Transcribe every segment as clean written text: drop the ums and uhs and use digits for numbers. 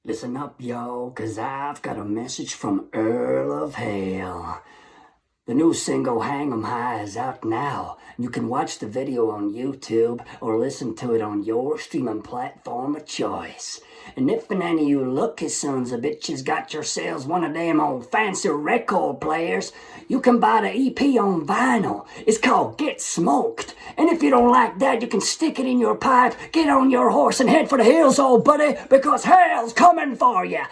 Listen up, yo, 'cause I've got a message from Earl of Hell. The new single Hang 'em High is out now. You can watch the video on YouTube or listen to it on your streaming platform of choice. And if any of you lucky sons of bitches got yourselves one of them old fancy record players, you can buy the EP on vinyl. It's called Get Smoked. And if you don't like that, you can stick it in your pipe, get on your horse, and head for the hills, old buddy, because hell's coming for you.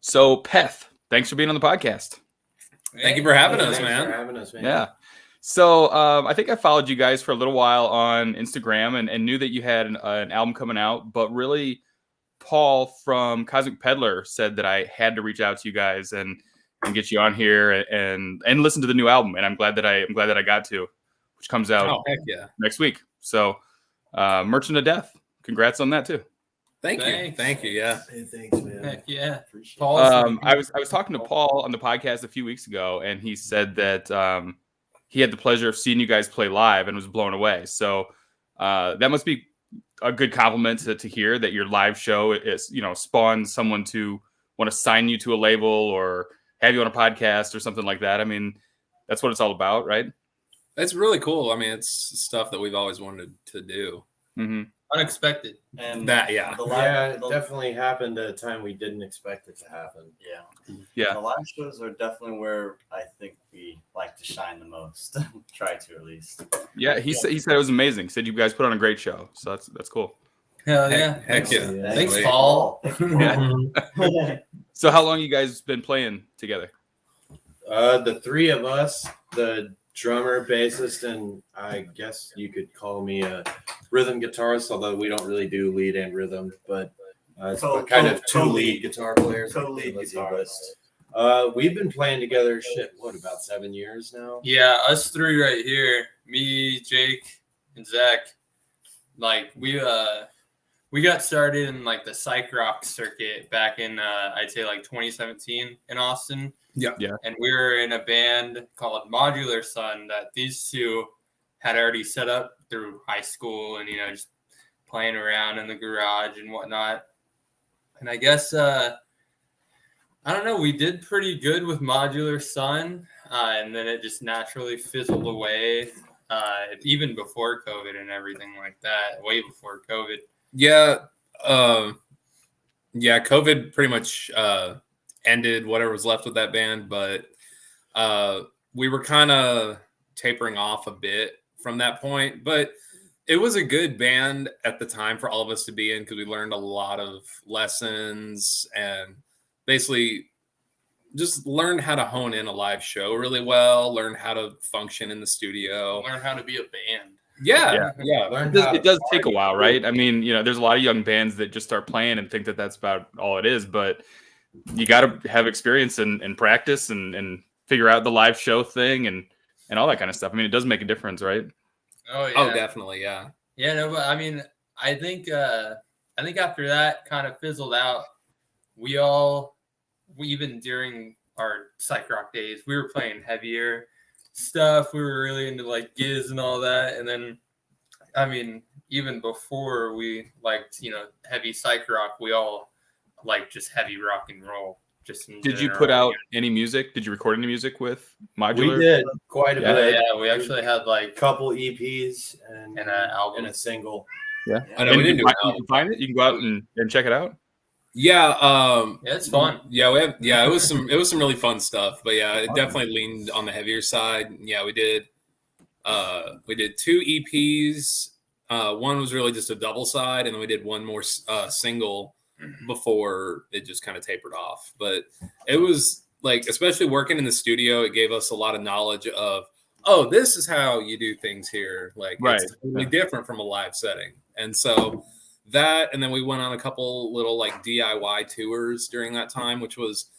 So, Peth, thanks for being on the podcast. Thank you for having us, man. Yeah. So, I think I followed you guys for a little while on Instagram and knew that you had an album coming out, but really, Paul from Cosmic Peddler said that I had to reach out to you guys and get you on here and listen to the new album. And I'm glad that I got to, which comes out next week. So, Merchant of Death, congrats on that too. Thank you. Yeah. Hey, thanks, man. Heck yeah. I was talking to Paul on the podcast a few weeks ago, and he said that he had the pleasure of seeing you guys play live and was blown away. So that must be a good compliment to hear that your live show is, spawned someone to want to sign you to a label or have you on a podcast or something like that. I mean, that's what it's all about, right? It's really cool. I mean, it's stuff that we've always wanted to do. Mm-hmm. Unexpected. And it definitely happened at a time we didn't expect it to happen. Yeah. The live shows are definitely where I think we like to shine the most. Try to, at least. Yeah, he said it was amazing. He said you guys put on a great show. So that's cool. Hell yeah. Heck yeah. Thanks, Paul. So how long you guys been playing together? The three of us, the drummer, bassist, and I guess you could call me a rhythm guitarist, although we don't really do lead and rhythm, but it's kind of two lead guitar players. Co-lead guitarist. We've been playing together, about 7 years now? Yeah, us three right here, me, Jake, and Zach, like we got started in like the psych rock circuit back in I'd say like 2017 in Austin. Yeah. And we were in a band called Modular Son that these two had already set up through high school and, just playing around in the garage and whatnot. And I guess, I don't know, we did pretty good with Modular Son, and then it just naturally fizzled away, even before COVID and everything like that, way before COVID. Yeah. COVID pretty much ended whatever was left with that band, but we were kind of tapering off a bit from that point. But it was a good band at the time for all of us to be in because we learned a lot of lessons and basically just learned how to hone in a live show really well, learn how to function in the studio, Learn how to be a band. Yeah. It does take a while, right? I mean, there's a lot of young bands that just start playing and think that that's about all it is, but you got to have experience and practice and figure out the live show thing and all that kind of stuff. I mean, it does make a difference, right? Oh, yeah. Oh, definitely. Yeah. Yeah, no, but I mean, I think after that kind of fizzled out, we even during our psych rock days, we were playing heavier stuff. We were really into like Giz and all that. And then, I mean, even before we liked, heavy psych rock, we all like just heavy rock and roll. Did you put out any music? Did you record any music with Modular? We did quite a bit. Yeah, we actually had like a couple EPs and an album and a single. Yeah. I know we didn't do you can find it. You can go out and check it out. Yeah, it's fun. Yeah, it was some really fun stuff. But yeah, it definitely leaned on the heavier side. Yeah, we did 2 EPs. One was really just a double side, and then we did one more single before it just kind of tapered off. But it was like, especially working in the studio, it gave us a lot of knowledge of, oh, this is how you do things here. Like, right. It's totally different from a live setting. And so that, and then we went on a couple little like DIY tours during that time, it was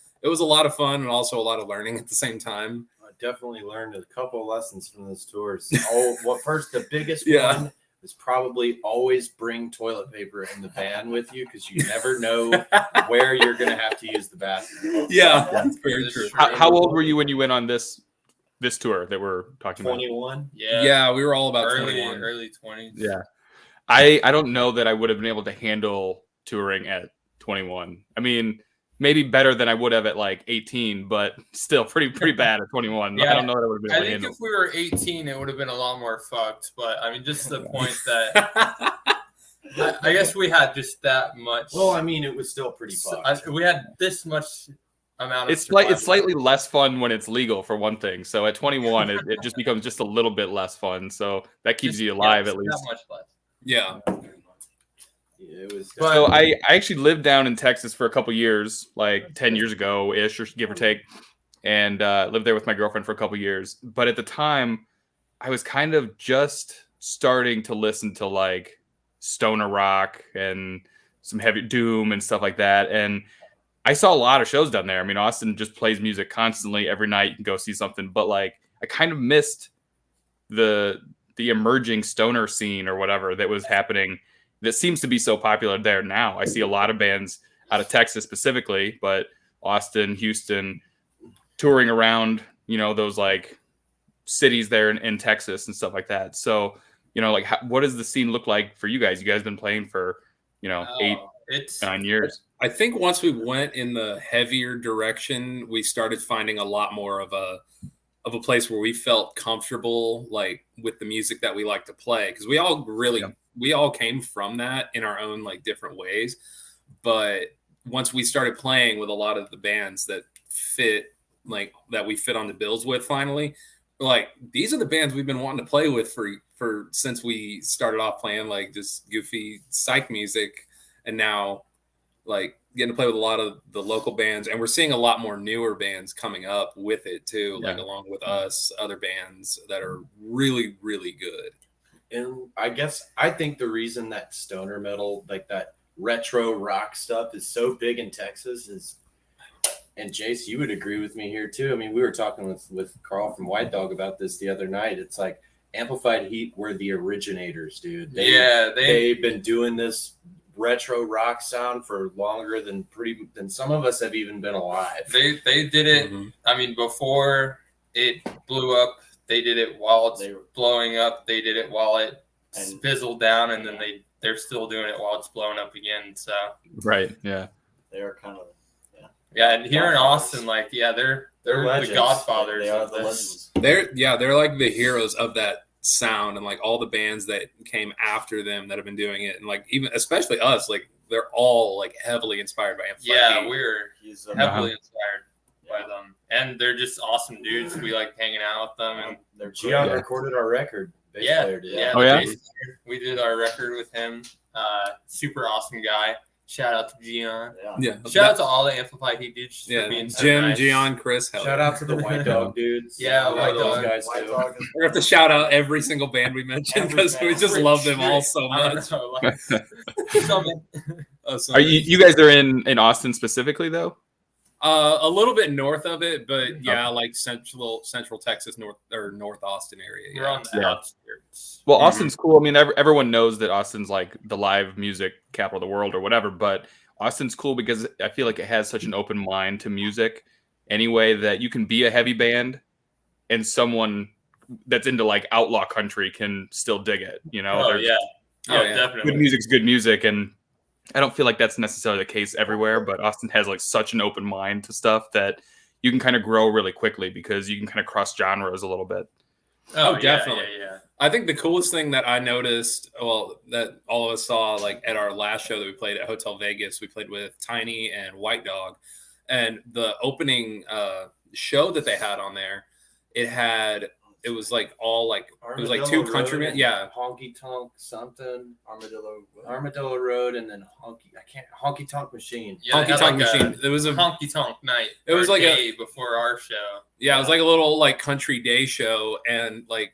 a lot of fun and also a lot of learning at the same time. I definitely learned a couple of lessons from those tours. The biggest one is probably always bring toilet paper in the van with you because you never know where you're going to have to use the bathroom. Yeah, that's very true. How old were you when you went on this tour that we're talking 21? about? Yeah, we were all about early 21. Early 20s. Yeah. I don't know that I would have been able to handle touring at 21. I mean, maybe better than I would have at like 18, but still pretty bad at 21. Yeah, I don't know that I would have been able to think handle. if we were 18, it would have been a lot more fucked. But I mean, just the point that I guess we had just that much. Well, I mean, it was still pretty fucked. We had this much amount of It's slightly less fun when it's legal, for one thing. So at 21, it just becomes just a little bit less fun. So that keeps you alive at least. That much less. Yeah. It was. So I actually lived down in Texas for a couple years, like 10 years ago ish, or give or take, and lived there with my girlfriend for a couple years. But at the time, I was kind of just starting to listen to like stoner rock and some heavy doom and stuff like that. And I saw a lot of shows down there. I mean, Austin just plays music constantly every night. You can go see something, but like I kind of missed the emerging stoner scene or whatever that was happening that seems to be so popular there now. I see a lot of bands out of Texas specifically, but Austin, Houston, touring around, you know, those like cities there in Texas and stuff like that. So, you know, like what does the scene look like for you guys? You guys been playing for, you know, 8-9 years. I think once we went in the heavier direction, we started finding a lot more of a place where we felt comfortable, like with the music that we like to play. Cause we all came from that in our own like different ways. But once we started playing with a lot of the bands that fit, like that we fit on the bills with finally, like these are the bands we've been wanting to play with for since we started off playing like just goofy psych music. And now like getting to play with a lot of the local bands, and we're seeing a lot more newer bands coming up with it too, like along with us, other bands that are really, really good. And I think the reason that stoner metal, like that retro rock stuff, is so big in Texas is, and Jace, you would agree with me here too. I mean, we were talking with Carl from White Dog about this the other night. It's like Amplified Heat were the originators, dude. They've been doing this retro rock sound for longer than some of us have even been alive. They did it. I mean, before it blew up, they did it while it's blowing up. They did it while it fizzled down, and then they're still doing it while it's blowing up again. So they're kind of and here in Austin, like they're the godfathers. They are of the this. legends. They're like the heroes of that sound, and like all the bands that came after them that have been doing it, and like even especially us, like they're all like heavily inspired by Amplified. We're heavily inspired by them, and they're just awesome dudes. We like hanging out with them, and Gian recorded our record. Bass player did. We did our record with him. Super awesome guy. Shout out to Gian. Shout out to all the Amplified Heat dudes for being so Jim, nice. Gian, Chris. Shout out to the White Dog dudes. White Dog guys. White Dog is We're gonna have to shout out every single band we mentioned because we just love them all so much. Are you guys are in Austin specifically though? A little bit north of it, but like central Texas, North Austin area. We're on the outskirts. Well, Austin's cool. I mean, everyone knows that Austin's like the live music capital of the world or whatever, but Austin's cool because I feel like it has such an open mind to music anyway that you can be a heavy band and someone that's into like outlaw country can still dig it, you know? Definitely. Good music's good music, and I don't feel like that's necessarily the case everywhere, but Austin has like such an open mind to stuff that you can kind of grow really quickly because you can kind of cross genres a little bit. Oh, definitely. Yeah. I think the coolest thing that I noticed, that all of us saw like at our last show that we played at Hotel Vegas, we played with Tiny and White Dog, and the opening show that they had on there, it was like all like it was like two countrymen, Honky Tonk something, Armadillo Road, and then Honky Tonk Machine. Honky Tonk Machine. It was a Honky Tonk night. It was like a before our show. Yeah, it was like a little like country day show, and like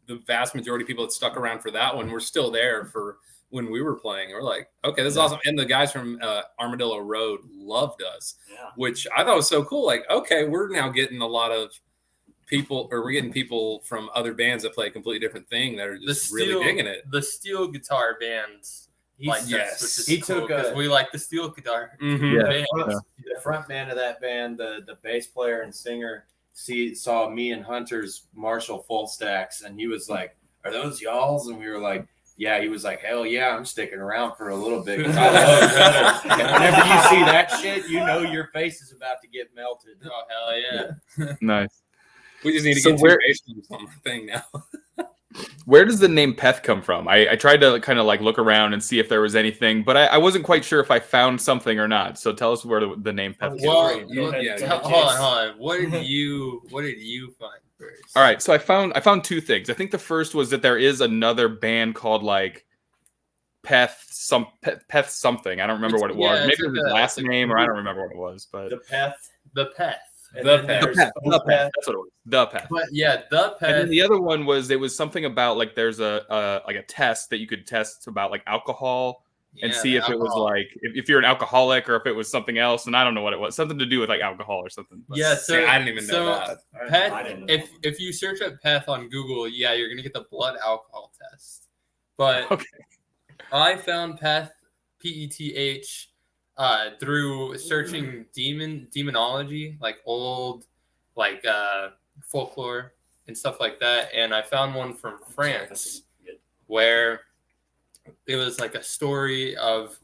the vast majority of people that stuck around for that one were still there for when we were playing. We're like, okay, this is awesome. And the guys from Armadillo Road loved us, which I thought was so cool. Like, okay, we're now getting a lot of people, or we're getting people from other bands that play a completely different thing that are just really digging it. The steel guitar bands like yes. this, which is He cool took because we like the steel guitar. The front man of that band, the bass player and singer, saw me and Hunter's Marshall full stacks, and he was like, "Are those y'all's?" And we were like, "Yeah." He was like, "Hell yeah, I'm sticking around for a little bit." I love and whenever you see that shit, you know your face is about to get melted. Oh hell yeah! Nice. We just need to get two bass drums on the thing now. Where does the name Peth come from? I tried to kind of like look around and see if there was anything, but I wasn't quite sure if I found something or not. So tell us where the name Peth came from. Hold on. What did you find first? All right, so I found two things. I think the first was that there is another band called like Peth something. I don't remember what it was. Maybe it was his last name, or I don't remember what it was. But The Peth. The Peth. The Peth. That's what it was. The Peth. But the Peth. And then the other one was something about like there's a test that you could test about like alcohol and see if it was like if you're an alcoholic or if it was something else, and I don't know what it was, something to do with like alcohol or something. But So I didn't even know that. Peth, if you search up Peth on Google, you're gonna get the blood alcohol test. But I found Peth, Peth, through searching demonology, like old, like folklore and stuff like that, and I found one from France where it was like a story of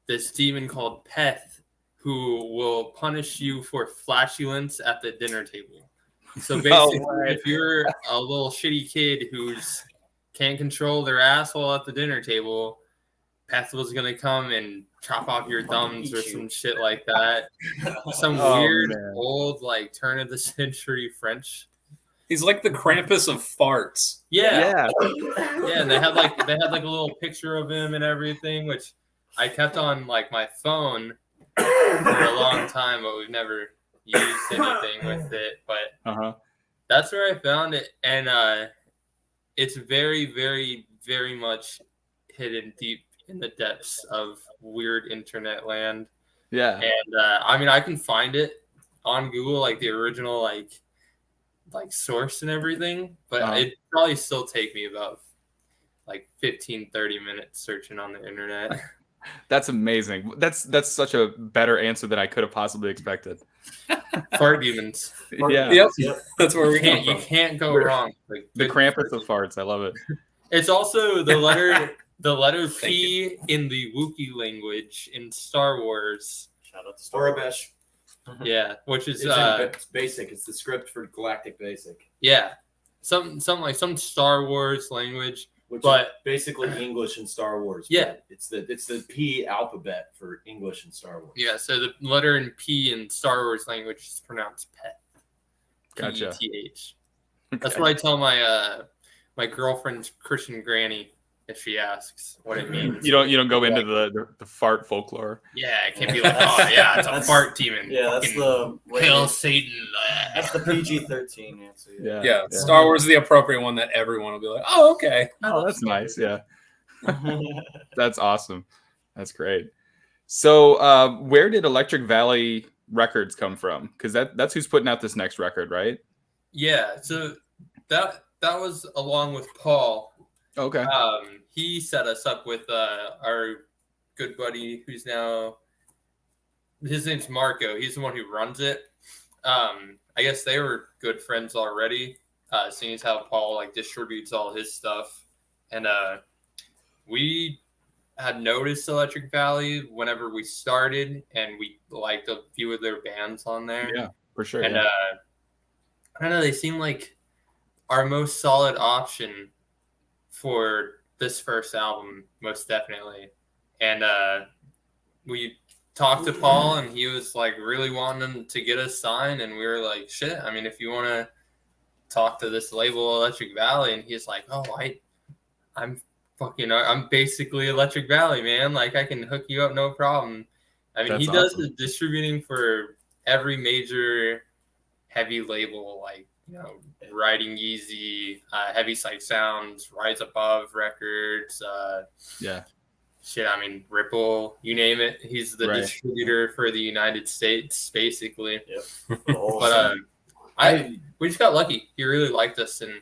this demon called Peth who will punish you for flatulence at the dinner table. So basically, if you're a little shitty kid who's can't control their asshole at the dinner table, Peth was gonna come and chop off your thumbs or some shit like that. Some weird old like turn of the century French. He's like the Krampus of farts. Yeah. And they had like a little picture of him and everything, which I kept on like my phone for a long time, but we've never used anything with it. But that's where I found it, and it's very, very, very much hidden deep in the depths of weird internet land. Yeah. And I mean, I can find it on Google, like the original like source and everything, but it probably still take me about like 15-30 minutes searching on the internet. That's amazing. That's such a better answer than I could have possibly expected. Fart demons. Yeah. Yep. That's where we come from. You can't go wrong. Like, the Krampus of farts. I love it. It's also the letter P in the Wookiee language in Star Wars. Shout out to Star Orobesh. Yeah, which is It's basic. It's the script for Galactic Basic. Yeah, some Star Wars language, Which but is basically English in Star Wars. Yeah, it's the P alphabet for English in Star Wars. Yeah, so the letter in P in Star Wars language is pronounced Peth. Gotcha. P-E-T-H. That's what I tell my my girlfriend's Christian granny if she asks what it means. You don't go into the fart folklore. Yeah, it can't be like, oh yeah, it's a fart demon. Yeah, that's the hail Satan. That's the PG-13 answer. Yeah, Star Wars is the appropriate one that everyone will be like, oh, okay. Oh, that's nice. Yeah. That's awesome. That's great. So where did Electric Valley Records come from? Because that's who's putting out this next record, right? Yeah, so that was along with Paul. Okay. He set us up with our good buddy who's now, his name's Marco. He's the one who runs it. I guess they were good friends already, seeing as how Paul like distributes all his stuff. And we had noticed Electric Valley whenever we started, and we liked a few of their bands on there. Yeah, for sure. And I don't know, they seem like our most solid option for this first album, most definitely. And we talked to Paul, and he was like really wanting to get us signed, and we were like, shit, I mean, if you want to talk to this label Electric Valley, and he's like, oh, I'm basically Electric Valley, man, like I can hook you up no problem. I mean, That's he does awesome. the distributing for every major heavy label, like, you know, Riding Easy, Heavy Sight Sounds, Rise Above Records, shit, I mean, Ripple, you name it. He's the distributor for the United States, basically. Yep. But we just got lucky. He really liked us and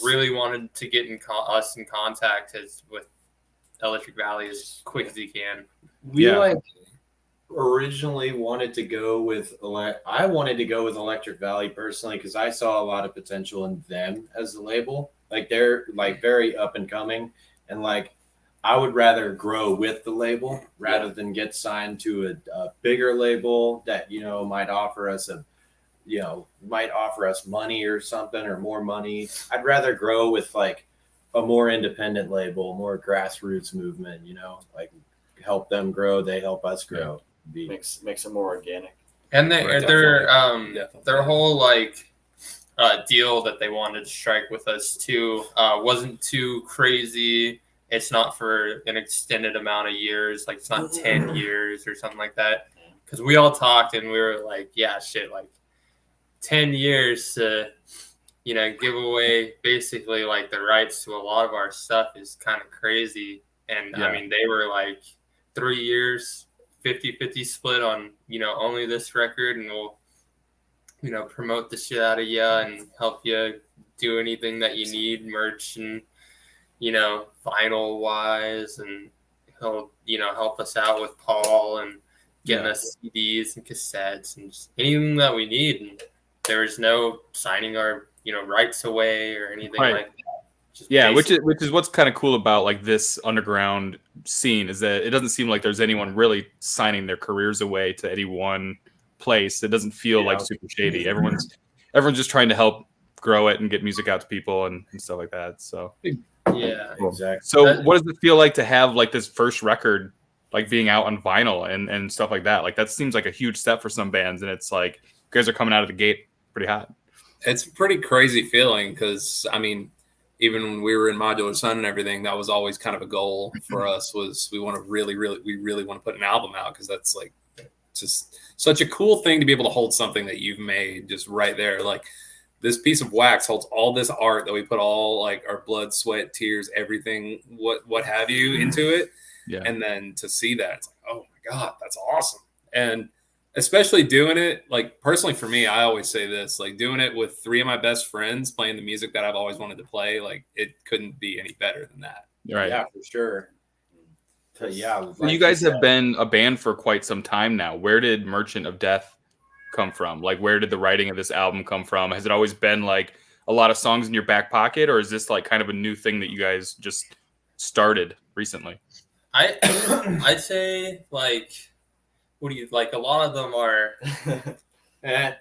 really wanted to get us in contact with Electric Valley as quick as he can. We originally wanted to go with I wanted to go with Electric Valley personally because I saw a lot of potential in them as a label. Like they're like very up and coming, and like I would rather grow with the label rather than get signed to a bigger label that might offer us money or something or more money. I'd rather grow with like a more independent label, more grassroots movement. Like help them grow, they help us grow. Makes it more organic. And their whole like deal that they wanted to strike with us too wasn't too crazy. It's not for an extended amount of years, like it's not 10 years or something like that. Because we all talked and we were like, yeah, shit, like 10 years to give away basically like the rights to a lot of our stuff is kind of crazy. And I mean, they were like 3 years, 50-50 split on, only this record, and we'll, promote the shit out of you and help you do anything that you need, merch and, vinyl wise, and he'll, help us out with Paul. And getting us CDs and cassettes and just anything that we need. And there was no signing our rights away or anything like that. Just which is what's kind of cool about like this underground scene is that it doesn't seem like there's anyone really signing their careers away to any one place. It doesn't feel like super shady. Everyone's just trying to help grow it and get music out to people and stuff like that. So yeah, cool. Exactly. So what does it feel like to have like this first record like being out on vinyl and stuff like that? Like that seems like a huge step for some bands, and it's like you guys are coming out of the gate pretty hot. It's a pretty crazy feeling because I mean, even when we were in Modular Son and everything, that was always kind of a goal for us. Was we want to really want to put an album out because that's like just such a cool thing to be able to hold something that you've made just right there. Like this piece of wax holds all this art that we put all like our blood, sweat, tears, everything, what have you into it. Yeah. And then to see that, it's like, oh my God, that's awesome. And especially doing it, like personally for me, I always say this, like doing it with 3 of my best friends playing the music that I've always wanted to play, like it couldn't be any better than that. Right. Yeah, for sure. So, yeah. So you guys have been a band for quite some time now. Where did Merchant of Death come from? Like, where did the writing of this album come from? Has it always been like a lot of songs in your back pocket, or is this like kind of a new thing that you guys just started recently? I'd say like, what do you like? A lot of them are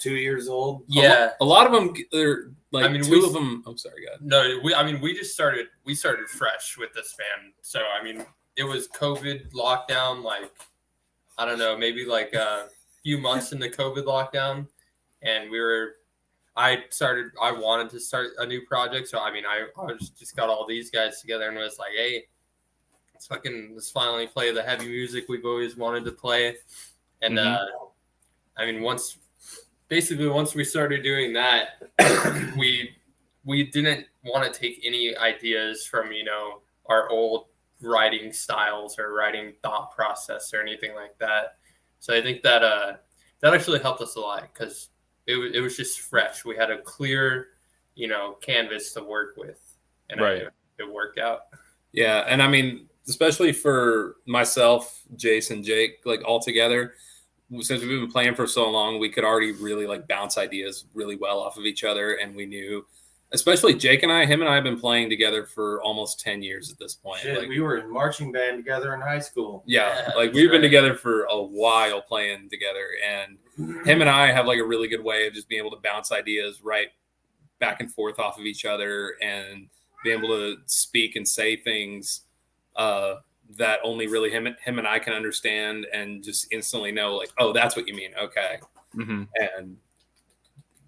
2 years old. Yeah, a lot of them are like. I mean, two of them. I'm sorry, God. No, we just started. We started fresh with this band, so I mean, it was COVID lockdown. Like, I don't know, maybe like a few months into COVID lockdown, and I wanted to start a new project, so I mean, I just got all these guys together and was like, hey, let's finally play the heavy music we've always wanted to play. And I mean, once we started doing that, we didn't want to take any ideas from our old writing styles or writing thought process or anything like that. So I think that that actually helped us a lot because it was just fresh. We had a clear canvas to work with, and it worked out. Yeah, and I mean, especially for myself, Jason, Jake, like all together, since we've been playing for so long, we could already really like bounce ideas really well off of each other. And we knew, especially Jake and him and I have been playing together for almost 10 years at this point. Shit, like, we were in marching band together in high school. Yeah, like we've been together for a while playing together. And him and I have like a really good way of just being able to bounce ideas right back and forth off of each other and be able to speak and say things that only really him and I can understand and just instantly know like, oh, that's what you mean. Okay. And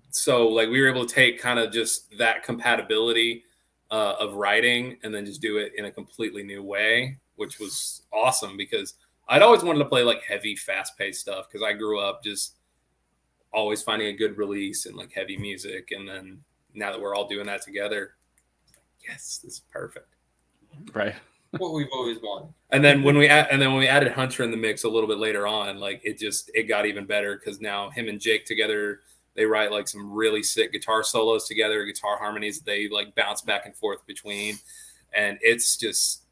so like we were able to take kind of just that compatibility of writing and then just do it in a completely new way, which was awesome because I'd always wanted to play like heavy, fast-paced stuff because I grew up just always finding a good release and like heavy music. And then now that we're all doing that together, yes, this is perfect. Right. What we've always wanted. And then when we added Hunter in the mix a little bit later on, like it got even better because now him and Jake together, they write like some really sick guitar solos together, guitar harmonies they like bounce back and forth between, and it's just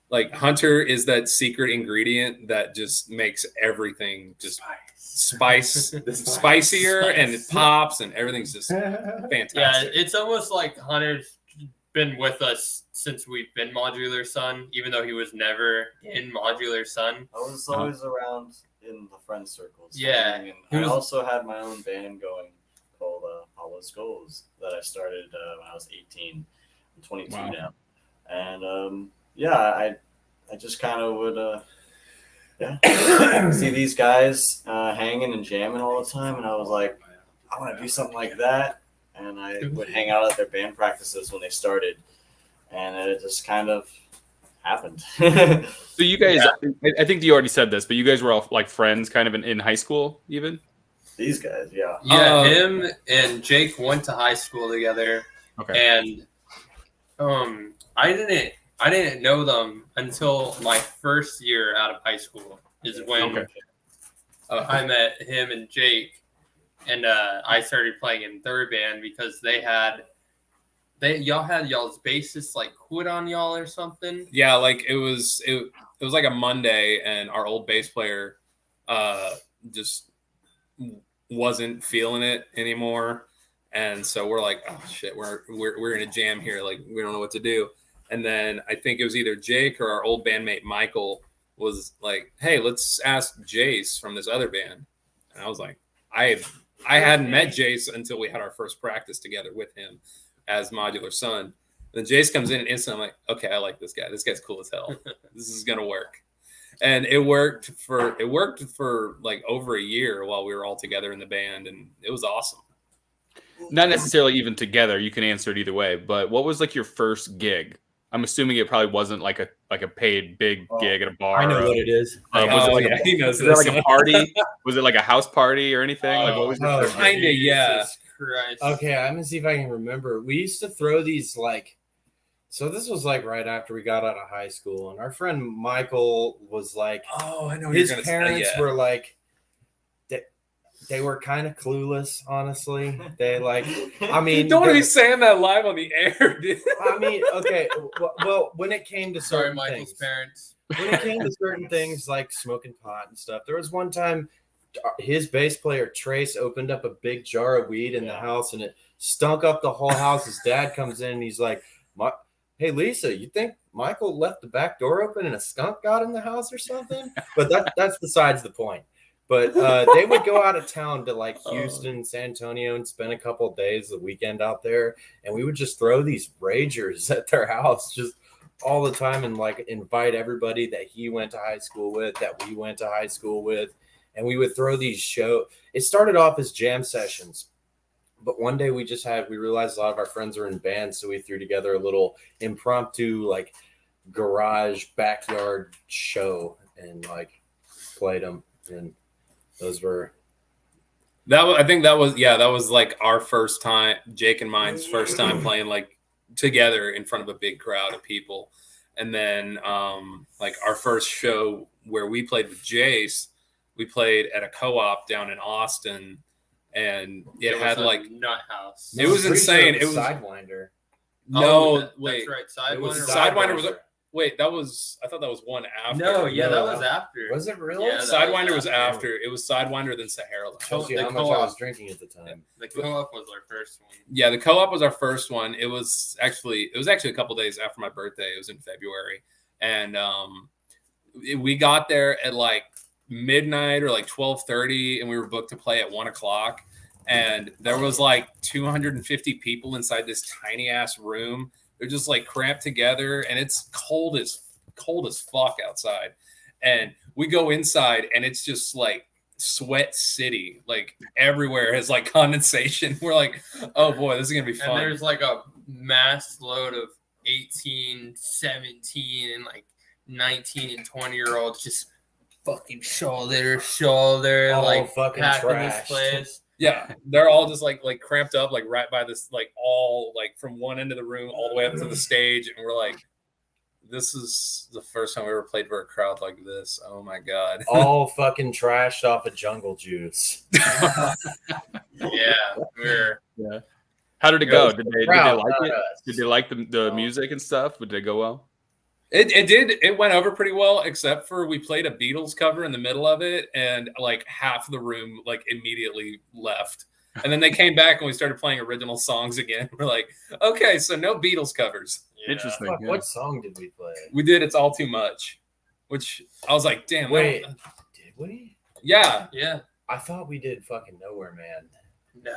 like Hunter is that secret ingredient that just makes everything just spicier and it pops and everything's just fantastic. Yeah, it's almost like Hunter's been with us since we've been Modular Son, even though he was never in Modular Son. I was always around in the friend circles. Yeah. And I also had my own band going called Hollow Skulls that I started when I was 18. I'm 22 now. And I just kind of would see these guys hanging and jamming all the time, and I was like, I want to do something like that. And I would hang out at their band practices when they started, and it just kind of happened. So you guys, I think you already said this, but you guys were all like friends kind of in high school even? These guys, yeah. Yeah, him and Jake went to high school together. Okay. And I didn't know them until my first year out of high school is when I met him and Jake. And I started playing in their band because y'all had y'all's bassist like quit on y'all or something. Yeah, like it was like a Monday, and our old bass player just wasn't feeling it anymore. And so we're like, oh shit, we're in a jam here. Like, we don't know what to do. And then I think it was either Jake or our old bandmate Michael was like, hey, let's ask Jace from this other band. And I was like, I hadn't met Jace until we had our first practice together with him as Modular Son. Then Jace comes in and instantly I'm like, okay, I like this guy. This guy's cool as hell. This is gonna work. And it worked for like over a year while we were all together in the band, and it was awesome. Not necessarily even together. You can answer it either way. But what was like your first gig? I'm assuming it probably wasn't like a paid big gig at a bar. I know what it is. Was it like he knows was it like a party? Was it like a house party or anything? Like what was your first gig? Kinda, yeah. Jesus Christ. Okay, I'm gonna see if I can remember. We used to throw these like, so this was like right after we got out of high school, and our friend Michael was like, Oh, I know what his you're gonna parents say. Yeah. were like, they were kind of clueless, honestly. They like, I mean, Don't want to be saying that live on the air, dude. I mean, okay, well, when it came to Sorry, certain Michael's things, parents. when it came to certain things like smoking pot and stuff, there was one time his bass player Trace opened up a big jar of weed in the house, and it stunk up the whole house. His dad comes in and he's like, hey, Lisa, you think Michael left the back door open and a skunk got in the house or something? But that's besides the point. But they would go out of town to like Houston, San Antonio, and spend a couple of days the weekend out there. And we would just throw these ragers at their house just all the time and like invite everybody that he went to high school with, that we went to high school with. And we would throw these shows. It started off as jam sessions. But one day we realized a lot of our friends were in bands. So we threw together a little impromptu like garage backyard show and like played them. And those were I think that was like our first time, Jake and mine's first time playing like together in front of a big crowd of people. And then like our first show where we played with Jace, we played at a co-op down in Austin, and it had like nut house. It was insane. It was Sidewinder. No, wait. That's right. It was Sidewinder was wait. That was I thought that was one after. No, yeah, that was after. Was it really? Yeah, Sidewinder was after. It was Sidewinder then Sahara. Shows you The how much I co-op. was drinking at the time. The co-op was our first one. Yeah, the co-op was our first one. It was actually a couple days after my birthday. It was in February, and we got there at like midnight or like 12:30, and we were booked to play at 1:00. And there was like 250 people inside this tiny ass room. They're just like cramped together, and it's cold as fuck outside. And we go inside, and it's just like sweat city, like everywhere has like condensation. We're like, oh boy, this is gonna be fun. And there's like a mass load of 18, 17, and like 19 and 20-year-olds just fucking shoulder All like fucking packing trashed. this place. Yeah, they're all just like cramped up, like right by this, like all like from one end of the room all the way up to the stage, and we're like, this is the first time we ever played for a crowd like this. Oh my god! All fucking trashed off of Jungle Juice. Yeah, How did it go? Did they Proud, like not it? us. Did they like the music and stuff? Did it go well? It did. It went over pretty well, except for we played a Beatles cover in the middle of it, and like half the room like immediately left. And then they came back and we started playing original songs again. We're like, okay, so no Beatles covers. yeah. Interesting. Fuck, yeah. what song did we play? We did It's All Too Much, which I was like, damn. Wait, did we? Yeah. Yeah. I thought we did fucking Nowhere Man.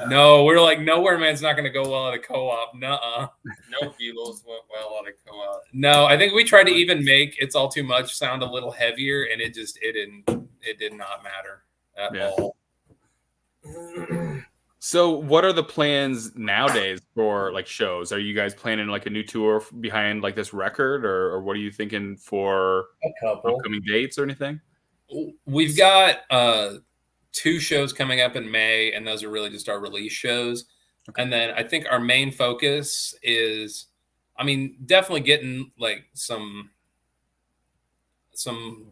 No, we're like, Nowhere Man's not going to go well at a co-op. Nuh-uh. No Beatles went well on a co-op. No, I think we tried to even make It's All Too Much sound a little heavier, and it did not matter at Yeah. all. So what are the plans nowadays for like shows? Are you guys planning like a new tour behind like this record, or what are you thinking for A couple. upcoming dates or anything? We've got 2 shows coming up in May, and those are really just our release shows. Okay. And then I think our main focus is, I mean, definitely getting like some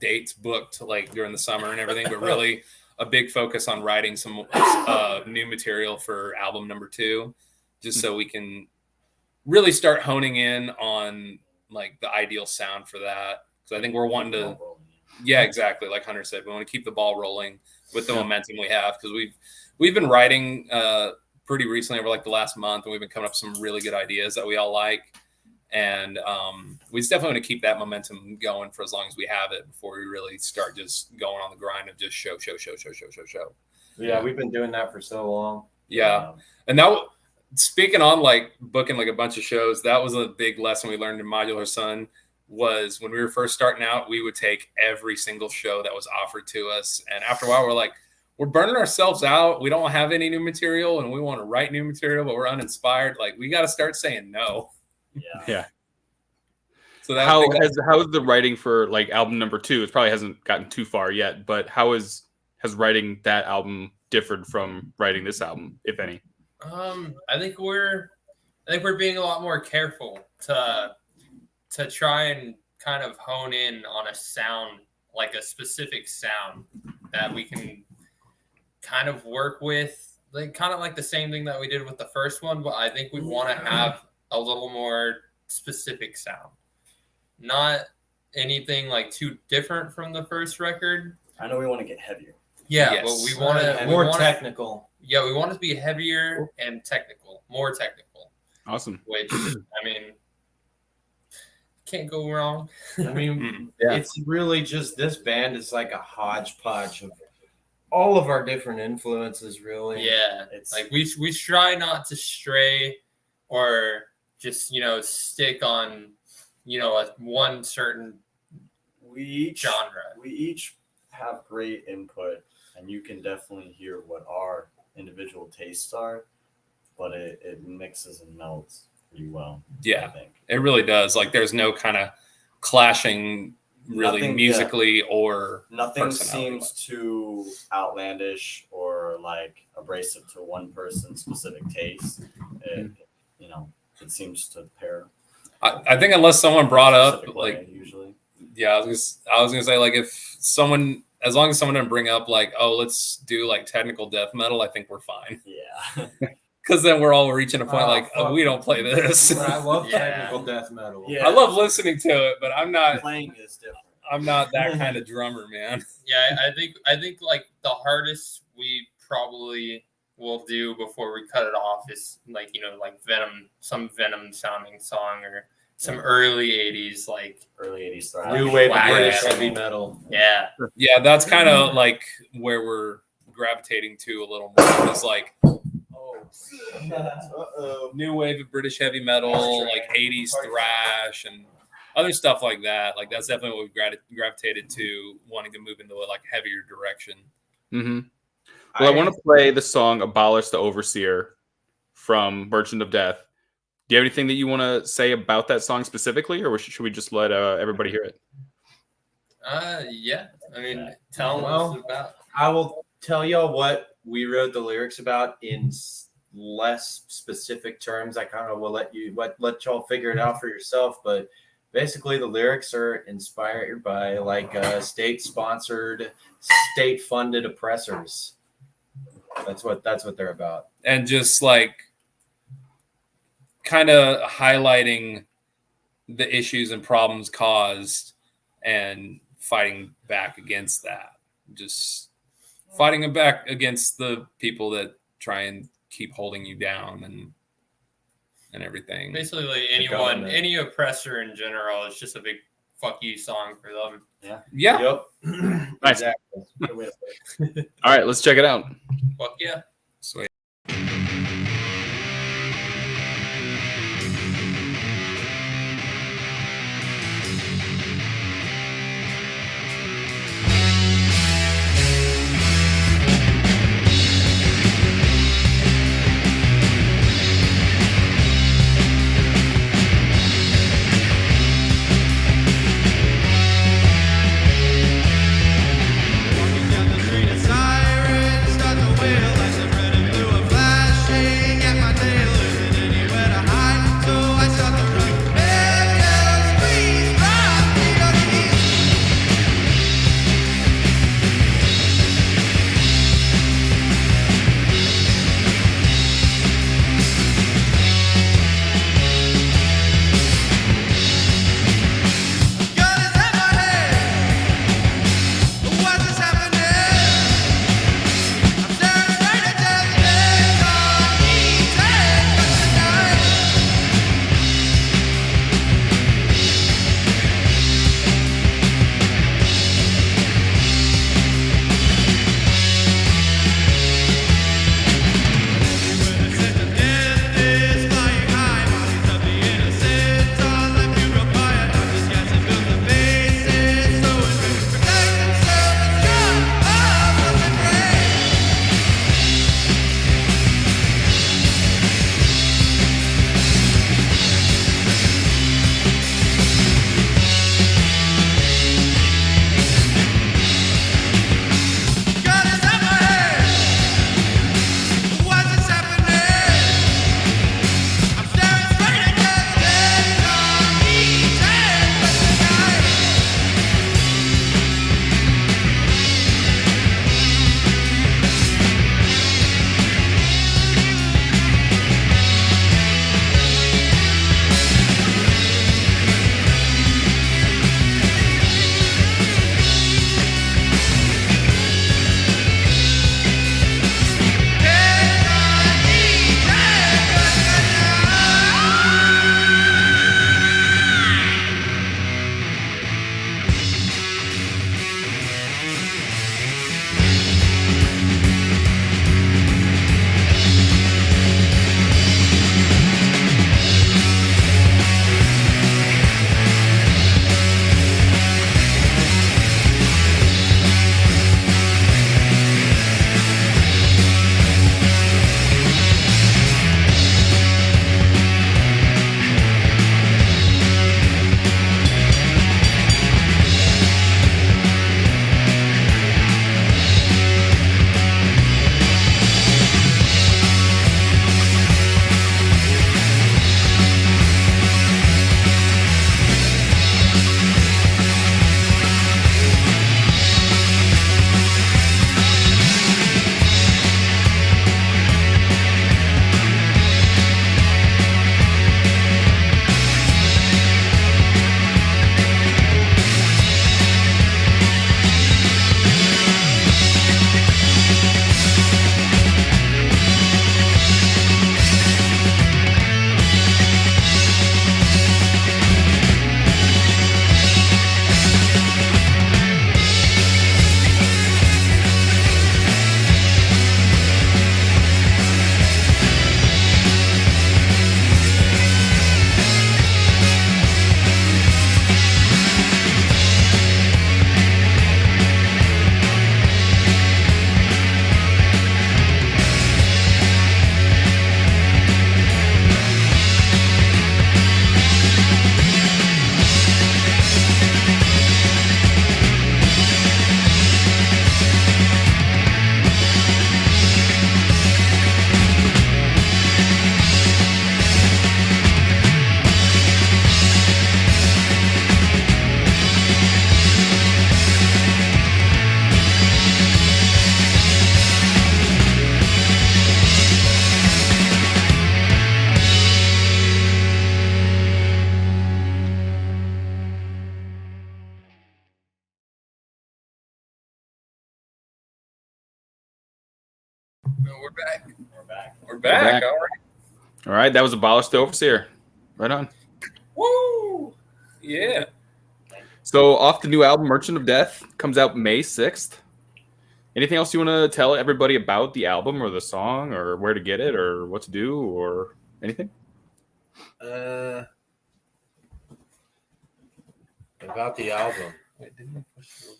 dates booked like during the summer and everything, but really a big focus on writing some new material for album number 2, just so we can really start honing in on like the ideal sound for that. So I think we're wanting to Yeah, exactly. Like Hunter said, we want to keep the ball rolling with the momentum we have, because we've been writing pretty recently over like the last month, and we've been coming up with some really good ideas that we all like. And we just definitely want to keep that momentum going for as long as we have it before we really start just going on the grind of just show. Yeah, we've been doing that for so long. Yeah. And now, speaking on like booking like a bunch of shows, that was a big lesson we learned in Modular Son. Was when we were first starting out, we would take every single show that was offered to us. And after a while, we're like, we're burning ourselves out. We don't have any new material, and we want to write new material, but we're uninspired. Like, we got to start saying no. Yeah. So that how is the writing for like album number 2? It probably hasn't gotten too far yet, but has writing that album differed from writing this album, if any? I think we're being a lot more careful to try and kind of hone in on a sound, like a specific sound that we can kind of work with, like kind of like the same thing that we did with the first one, but I think we want to have a little more specific sound, not anything like too different from the first record. I know we want to get heavier. Yeah, Yes. but we want to More technical. Yeah, we want it to be heavier and technical, more technical. Awesome. Which, I mean, can't go wrong. I mean, Yeah. it's really just, this band is like a hodgepodge of all of our different influences, really. Yeah, It's like we try not to stray or just stick on one certain we each genre. we each have great input, and you can definitely hear what our individual tastes are, but it mixes and melts pretty well. Yeah. I think. It really does. Like, there's no kind of clashing really Nothing- musically or Nothing personality. seems too outlandish or like abrasive to one person's specific taste. It seems to pair. I think unless someone brought up specific like, way, usually. yeah, I was gonna say, like, if someone, as long as someone didn't bring up like, oh, let's do like technical death metal, I think we're fine. Yeah. Because then we're all reaching a point Oh, like, oh, fuck. we don't play this. I love Yeah. technical death metal. Yeah. I love listening to it, but I'm not Playing is different. that kind of drummer, man. Yeah, I think like the hardest we probably will do before we cut it off is like like Venom, some Venom sounding song, or some early 80s like Early 80s thrash. New wave of Wow. British heavy metal. yeah. Yeah, that's kind of like where we're gravitating to a little more. It's like new wave of British heavy metal, like 80s thrash and other stuff like that. Like, that's definitely what we've gravitated to, wanting to move into a like heavier direction. Mm-hmm. Well, I want to play the song "Abolish the Overseer" from Merchant of Death. Do you have anything that you want to say about that song specifically, or should we just let everybody hear it? Yeah. I mean, tell them Well, what it's about. I will tell y'all what we wrote the lyrics about in less specific terms. I kind of will let y'all figure it out for yourself. But basically, the lyrics are inspired by like state-sponsored, state-funded oppressors. That's what they're about. And just like kind of highlighting the issues and problems caused and fighting back against that. Just fighting back against the people that try and keep holding you down and everything. Basically, like government. any oppressor in general, it's just a big fuck you song for them. Yeah. Yep. Nice. Exactly. Good way to put it. All right, let's check it out. Fuck yeah. Sweet. Walking down the street, a siren start to wail like some red and blue we're back. We're back. We're back. back. All right. All right, that was Abolish the Overseer. Right on. Woo! Yeah. So off the new album, Merchant of Death, comes out May 6th. Anything else you want to tell everybody about the album or the song or where to get it or what to do or anything? About the album. Wait, didn't I push those?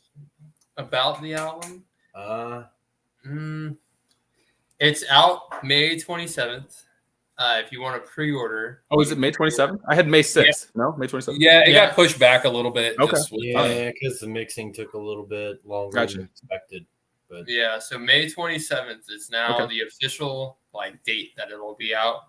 About the album? It's out May 27th. If you want to pre-order. Oh, is it May 27th? I had May 6th. No, May 27th? Yeah, it Yeah. got pushed back a little bit. Okay. just with- Yeah, because the mixing took a little bit longer Gotcha. than expected. But Yeah, so May 27th is now Okay. the official date that it'll be out.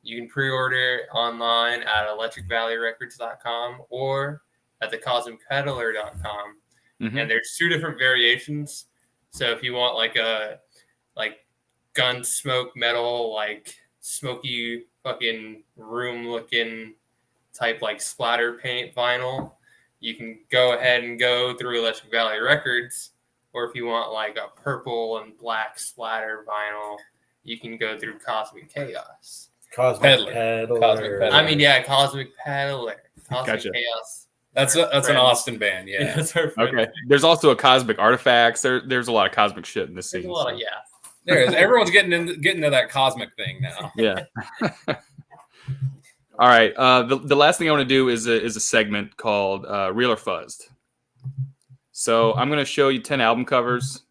You can pre-order online at electricvalleyrecords.com or at thecosmicpeddler.com. Mhm. And there's 2 different variations. So if you want a gun smoke metal, smoky fucking room looking type splatter paint vinyl, you can go ahead and go through Electric Valley Records. Or if you want a purple and black splatter vinyl, you can go through Cosmic Chaos. Cosmic Peddler. Peddler. Cosmic Peddler. I mean, yeah, Cosmic Peddler. Cosmic Gotcha. Chaos. That's an Friends. Austin band. Yeah. That's our friend. Okay. There's also a Cosmic Artifacts. There's a lot of cosmic shit in this There's scene. a lot so- of, yeah. There is. Everyone's getting into that cosmic thing now. Yeah. All right. The last thing I want to do is a segment called Real or Fuzzed. So I'm going to show you 10 album covers.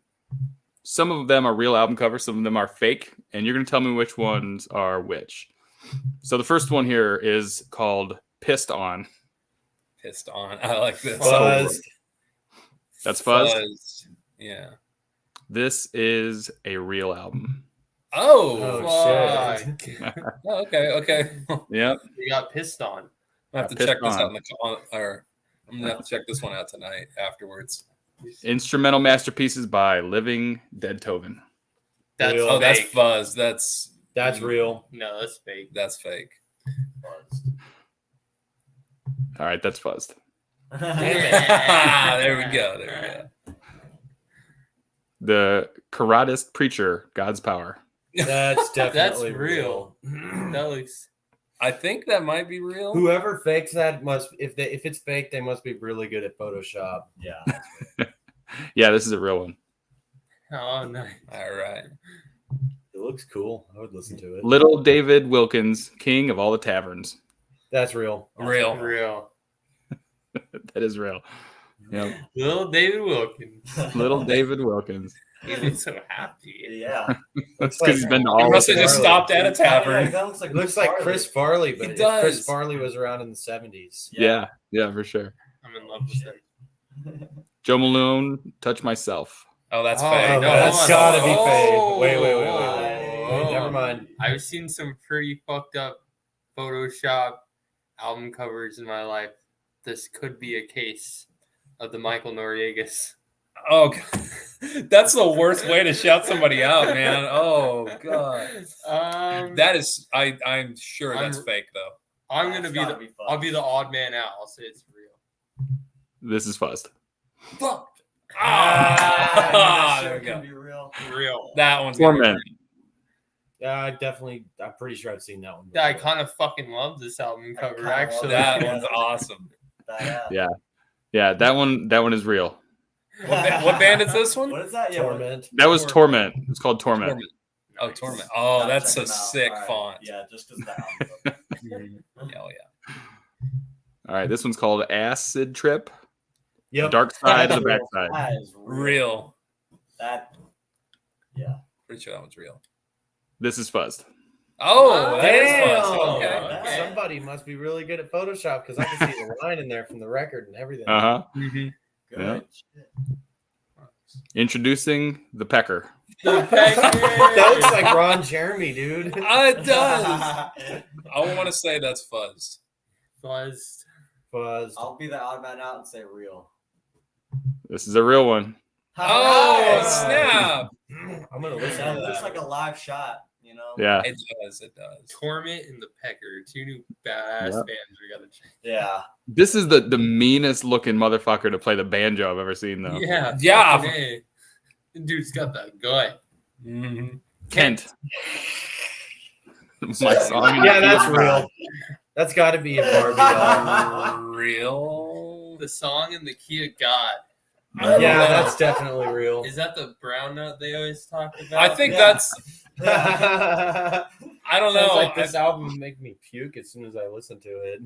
Some of them are real album covers. Some of them are fake. And you're going to tell me which ones are which. So the first one here is called Pissed On. Pissed on. I like this. Fuzzed. That's Fuzzed. Fuzzed. Yeah. This is a real album. Oh. Oh, Fuck. Oh, okay. Yep. We got pissed on. I have to Pissed check this on. out I'm gonna have to check this one out tonight afterwards. Instrumental masterpieces by Living Deadtoven. That's Real. Oh, that's fake. Fuzz. That's real. No, that's fake. that's fake. All right, that's Fuzzed. There we go. The Karatist Preacher, God's Power. That's That's definitely real. That looks. I think that might be real. Whoever fakes that must, if it's fake, they must be really good at Photoshop. Yeah. Yeah, this is a real one. Oh, nice. All right. It looks cool. I would listen to it. Little David Wilkins, King of all the taverns. That's real. Real. Real. That is real. Yep. Little David Wilkins. Little David Wilkins. He looks so happy. Yeah. That's because he's been to He all must of have just Farley. stopped at a Yeah, tavern. that looks like It looks like Chris Farley, but It if does. Chris Farley was around in the 70s. Yeah, for sure. I'm in love with him. Joe Malone, Touch Myself. Oh, that's Oh, fake. Oh, no, that's hold on. gotta be Oh. fake. Wait. Never mind. I've seen some pretty fucked up Photoshop album covers in my life. This could be a case of the Michael Noriegas. Oh, God. That's the worst way to shout somebody out, man. Oh God. That is. I'm sure that's I'm- fake though. I'm gonna That's be gotta the. be fun. I'll be the odd man out. I'll say it's real. This is Fuzzed. Fuck. Ah, That there shit we go. can be real. Real. That one's gonna be Torment. Yeah, I'm pretty sure I've seen that one. I before. kind of fucking love this album I cover. kinda love Actually, That one's awesome. Yeah. Yeah, that one is real. What band is this one? What is that? Yeah, Torment. That was Torment. It's called Torment. Torment. Oh, Torment. Oh, Gotta that's check a them out. sick All right. font. Yeah, just because that. Hell yeah. All right, this one's called Acid Trip. Yep. Dark Side of the Real. Backside. That is real. Real. That. Yeah. Pretty sure that one's real. This is Fuzzed. Oh, that is Damn. fun. Okay. Okay. Somebody must be really good at Photoshop because I can see the line in there from the record and everything. Uh-huh. Mhm. Good. Yeah. Shit. Introducing the Pecker. That looks like Ron Jeremy, dude. It does. I want to say that's Fuzzed. Buzzed. Fuzzed. I'll be the odd man out and say real. This is a real one. Oh, Nice. snap. I'm gonna listen That to looks that. like a live shot, you know? Yeah. It does. It does. Torment and the Pecker, 2 new badass Yep. bands we gotta check. Yeah. This is the meanest looking motherfucker to play the banjo I've ever seen, though. Yeah, Yeah. fucking A. Dude's got that gut. Mhm. Kent. My song. Yeah, that's real. That's got to be a Barbie album. Real. The song in the key of God. Yeah, that's definitely real. Is that the brown note they always talk about? I think Yeah. that's. I I don't know. Like this album would make me puke as soon as I listen to it.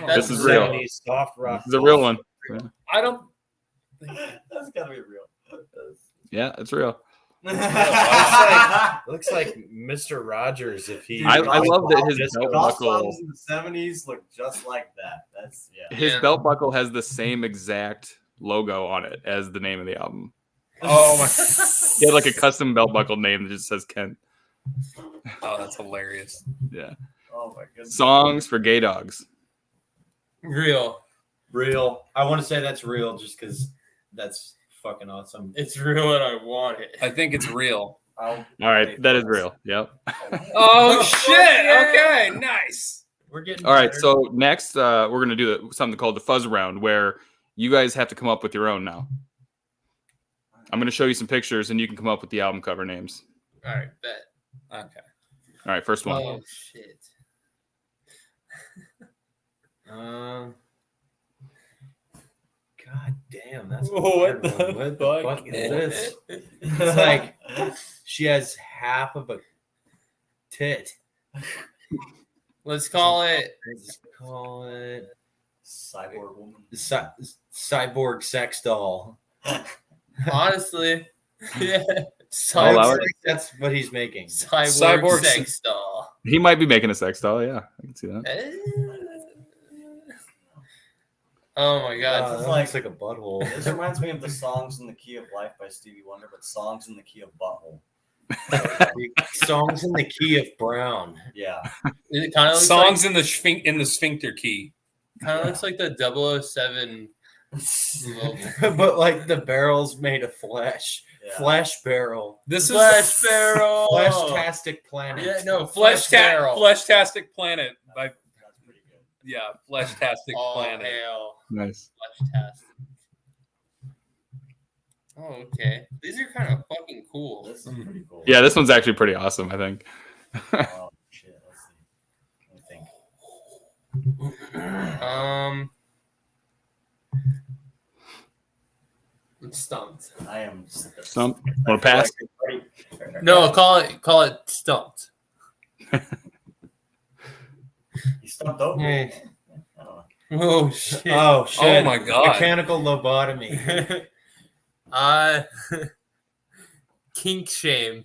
This is real. 70s soft rock. This is a real one. I don't. That's gotta be real. Yeah, it's real. Looks like Mr. Rogers if he. I love that his Disco belt Golf buckle. songs in the 70s look just like that. That's His Yeah. belt buckle has the same exact logo on it as the name of the album. Oh my. He had like a custom belt buckle name that just says Kent. Oh, that's hilarious. Yeah. Oh my goodness. Songs for gay dogs. Real. Real. I want to say that's real just because that's fucking awesome. It's real and I want it. I think it's real. All right, that is real. Yep. Oh shit! Okay, nice. We're getting All right, better. so next we're gonna do something called the fuzz round, where you guys have to come up with your own now. I'm gonna show you some pictures, and you can come up with the album cover names. All right, bet. Okay. All right, first one. Oh shit. God damn, that's a What hard the one. What the fuck fuck is this? It's like she has half of a tit. Let's call it. Let's call it Cyborg woman. cyborg sex doll. Honestly, yeah. I'll allow Cyborg, it. That's what he's making. cyborg sex doll. He might be making a sex doll. Yeah, I can see that. Oh my god. That like- looks like a butthole. This reminds me of the Songs in the Key of Life by Stevie Wonder, but Songs in the Key of Butthole. Songs in the key of brown. Yeah. It kind of looks Songs in the sphincter key. like, kind of looks like the 007 logo. But like the barrel's made of flesh. Yeah. Flesh barrel. This Flesh is barrel. Flesh-tastic planet. Yeah, no, flesh barrel. Fleshtastic Planet. By, That's pretty good. yeah, Fleshtastic Oh, Planet. hell. Nice. Flesh test. Oh, okay. These are kind of fucking cool. This is pretty cool. Yeah, this one's actually pretty awesome. I think. Oh, shit. Let's see. Let me think. I'm stumped. I am. Stump. Want to pass? No, call it stumped. He stumped over. Hey. I don't know. Oh shit. Oh shit! Oh my god. Mechanical lobotomy. Kink shame.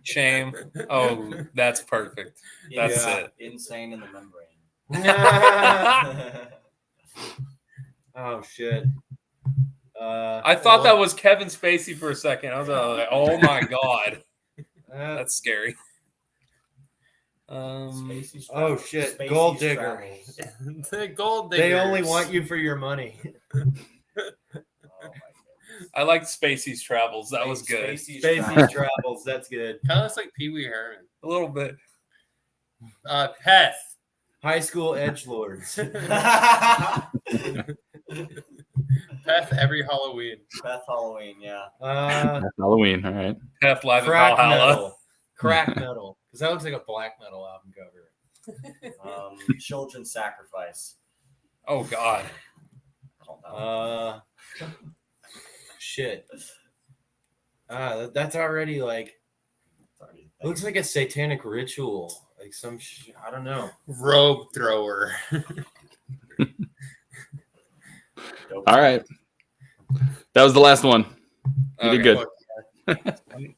Shame. Oh, that's perfect. That's Yeah. it. Insane in the membrane. Oh shit! I thought that was Kevin Spacey for a second. I was like, oh my god. That's scary. Spacey Oh Straddle. shit! Spacey Gold digger. Straddles. The gold diggers. They only want you for your money. Oh my goodness. I liked Spacey's travels. That was good. Spacey Spacey Straddles. travels. That's good. Kind of looks like Pee Wee Herman. A little bit. Peth. High school edgelords. Peth every Halloween. Beth Halloween, yeah. Halloween. All right. Half Live at Crack Valhalla. metal. Crack metal. Because that looks like a black metal album cover. Children's Sacrifice. Oh god. I don't know. Shit. That's already like It's already a thing. looks like a satanic ritual. Like some I don't know. Robe thrower. Dope. All right. That was the last one. You did Okay. good.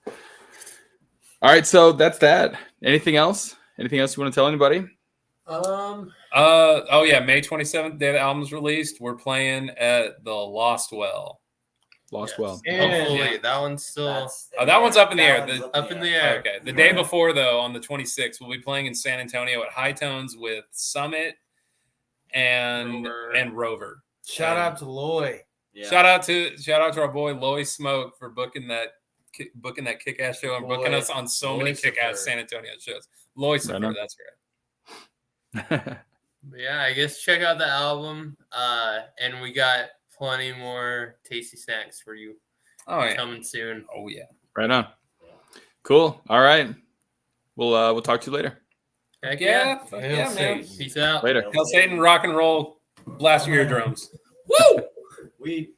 All right, so that's that. Anything else? Anything else you want to tell anybody? Oh yeah, May 27th, day the album's released. We're playing at the Lost Well. Lost Yes. well. Hopefully, Yeah. that one's still. That's- Oh, that one's up in the air. That one's Up in the air. Okay. The day before, though, on the 26th, we'll be playing in San Antonio at High Tones with Summit and Rover. Shout out to Loy. Yeah. Shout out to our boy Loy Smoke for booking that kick-ass show and booking Loy- us on so many Lucifer. kick-ass San Antonio shows. Lucifer, Right on. that's right. But yeah, I guess check out the album. And we got plenty more tasty snacks for you Oh yeah. coming soon. Oh yeah. Right on. Cool. All right. We'll talk to you later. Heck Yeah, yeah. fuck Hail yeah, man. Satan. Peace out. Later. Hail Satan, rock and roll, blast your eardrums. Woo! We